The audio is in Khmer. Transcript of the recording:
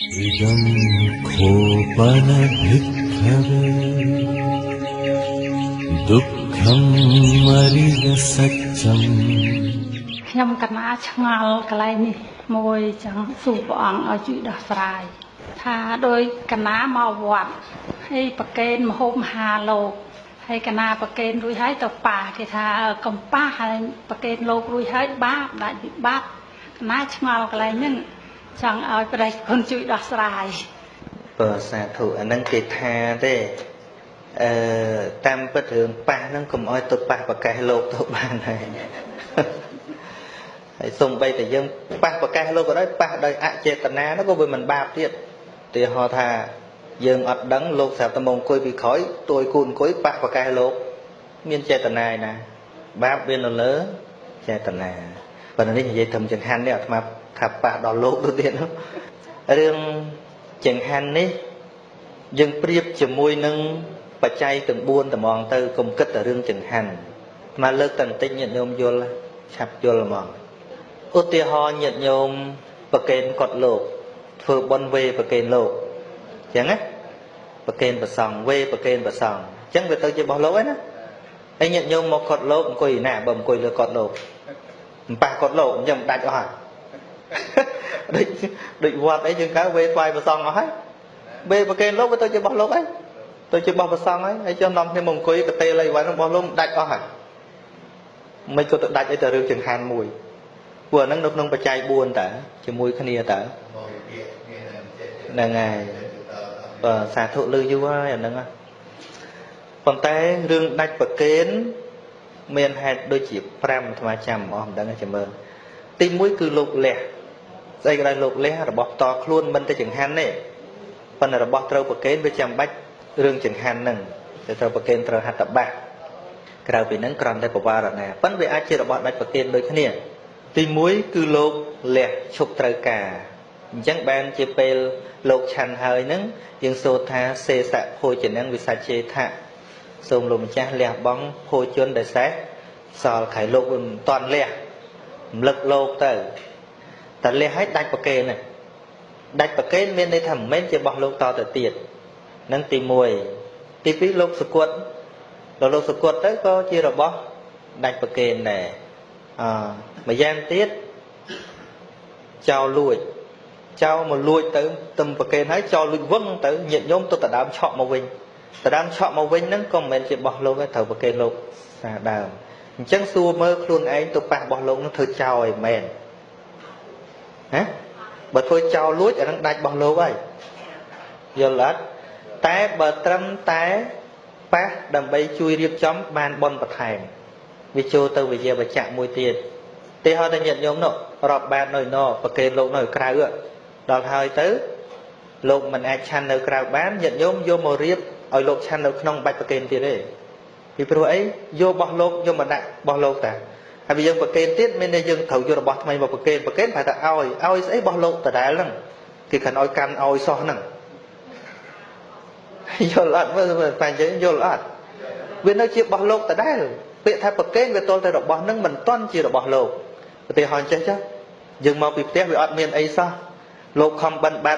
Idam khopana bhikkhave dukkham mariga satcham ខ្ញុំកណាឆ្ងល់កន្លែងនេះមួយចឹងសួរព្រះអង្គឲ្យជួយដោះស្រាយថាដោយកណាមកវត្តហើយប្រកេនមហូបមហាលោកហើយកណាប្រកេនរួចហើយទៅប៉ាគេថាកំប៉ាហើយប្រកេនលោករួចហើយបាបដាច់វិបត្តិកណាឆ្ងល់កន្លែងហ្នឹងចង់ឲ្យព្រះគុណជួយដោះស្រាយបើសាធុអាហ្នឹងគេថាទេតាមពិតរឿងប៉ះហ្នឹងកុំឲ្យទៅប៉ះប្រកេះលោកទៅបានហើយហើយសំបីតែយើងប៉ះប្រកេះលោកក៏ដោយប៉ះដោយអចេតនានោះក៏វាមិនបាបទៀតទីហោថាយើងអត់ដឹងលោកស្រាប់តែមកអង្គុយពីក្រោយទួយគូនអង្គុយប៉ះប្រកេះលោកមានចេតនាឯណាបាបវានៅលើចេតនាប៉ុន្តែនេះនិយាយត្រឹមចង្ហាន់នេះអាត្មាថាប៉ះដល់លោកទៅទៀតរឿងចង្ហាន់នេះយើងប្រៀបជាមួយនឹងបច្ច័យទាំង4ត្មងទៅកុំគិតតែរឿងចង្ហាន់មកលើកតែបន្តិចញាតិញោមយល់ឆាប់យល់ហ្មងឧទាហរណ៍ញាតិញោមប្រកេនកត់លោកធ្វើបុណ្យវេប្រកេនលោកអញ្ចឹងណាប្រកេនប្រសងវេប្រកេនប្រសងអញ្ចឹងវាទៅជារបស់លោកហើយណាហើយញាតិញោមមកកត់លោកអង្គុយណាបើអង្គុយលើកត់លោកមិនប៉ះកត់លោកអញ្ចឹងដាច់អស់ហើយដូចវត្តអីយើងកើវេថ្វាយប្រសងអស់ហើយវេប្រកេនលោកវាទៅជារបស់លោកហើយទៅជារបស់ប្រសងហើយចុះនាំគ្នាមកអង្គុយកតេលអីវ៉ាន់របស់លោកដាច់អស់ហើយមិនក៏ទៅដាច់អីទៅរឿងចង្ហាន់មួយព្រោះហ្នឹងនៅក្នុងបច្ច័យ4តើជាមួយគ្នាតើហ្នឹងហើយបើសាធុលឺយូរហើយអាហ្នឹងប៉ុន្តែរឿងដាច់ប្រកេនមានហេតុដូចជា5អាត្មាចាំអស់មិនដឹងចាំមើលទី1គឺលោកលះស្អីក៏ដោយលោកលះរបស់តខ្លួនមិនតែចង្ហាន់ទេប៉ុន្តែរបស់ត្រូវប្រកេនវាចាំបាច់រឿងចង្ហាន់ហ្នឹងតែត្រូវប្រកេនត្រូវហត្ថបាសក្រៅពីហ្នឹងគ្រាន់តែបវារណាប៉ុន្តែវាអាចជារបស់ដាច់ប្រកេនដូចគ្នាទី1គឺលោកលះឈប់ត្រូវការអញ្ចឹងបានជាពេលលោកឆាន់ហើយហ្នឹងយើងសូត្រថាសេសៈភោជនំវិសច្ចេថៈសូមលោកម្ចាស់លះបង់ភោជនដែលសេះសល់ខៃលោកមិនតាន់លះរំលឹកលោកទៅតែលះឲ្យដាច់ប្រកេនហ្នឹងដាច់ប្រកេនមានន័យថាមិនមែនជារបស់លោកតទៅទៀតហ្នឹងទី1ទី2លោកសគត់ដល់លោកសគត់ទៅក៏ជារបស់ដាច់ប្រកេនដែរម្យ៉ាងទៀតចោលលួចចោលមកលួចទៅទឹមប្រកេនហើយចោលលួចវឹងទៅញាតិញោមទៅដដើមឆក់មកវិញដដើមឆក់មកវិញហ្នឹងក៏មិនមែនជារបស់លោកទេត្រូវប្រកេនលោកសាដើមអញ្ចឹងសួរមើលខ្លួនឯងទៅប៉ះរបស់លោកហ្នឹងធ្វើចោលឲ្យមែនហ៎បើធ្វើចោលលួចអាហ្នឹងដាច់របស់លោកហើយយល់អត់តែបើត្រឹមតែប៉ះដើម្បីជួយរៀបចំបានបនបន្ថែមវាចូលទៅវិជាបច្ចៈមួយទៀតទេហៅតែញាតិញោមនោះរាប់បាតនៅណប្រកេនលោកនៅក្រៅដល់ហើយទៅលោកមិនអាចឆាន់នៅក្រៅបានញាតិញោមយកមករៀបឲ្យលោកឆាន់នៅក្នុងបាច់ប្រកេនទៀតទេពីព្រោះអីយករបស់លោកយកមកដាក់របស់លោកតាហើយបើយើងប្រកេនទៀតមានតែយើងត្រូវយករបស់ថ្មីមកប្រកេនប្រកេនប្រហែលតែឲ្យស្អីរបស់លោកដដែលហ្នឹងគេខិនឲ្យកាន់ឲ្យសោះហ្នឹងយល់អត់មើលតែនិយាយយល់អត់វានៅជារបស់លោកដដែលពាក្យថាប្រកេនវាទល់តែរបស់ហ្នឹងមិនទាន់ជារបស់លោកឧទាហរណ៍ចេះចុះយើងមកពីផ្ទះវាអត់មានអីសោះលោកខំបិណ្ឌបាត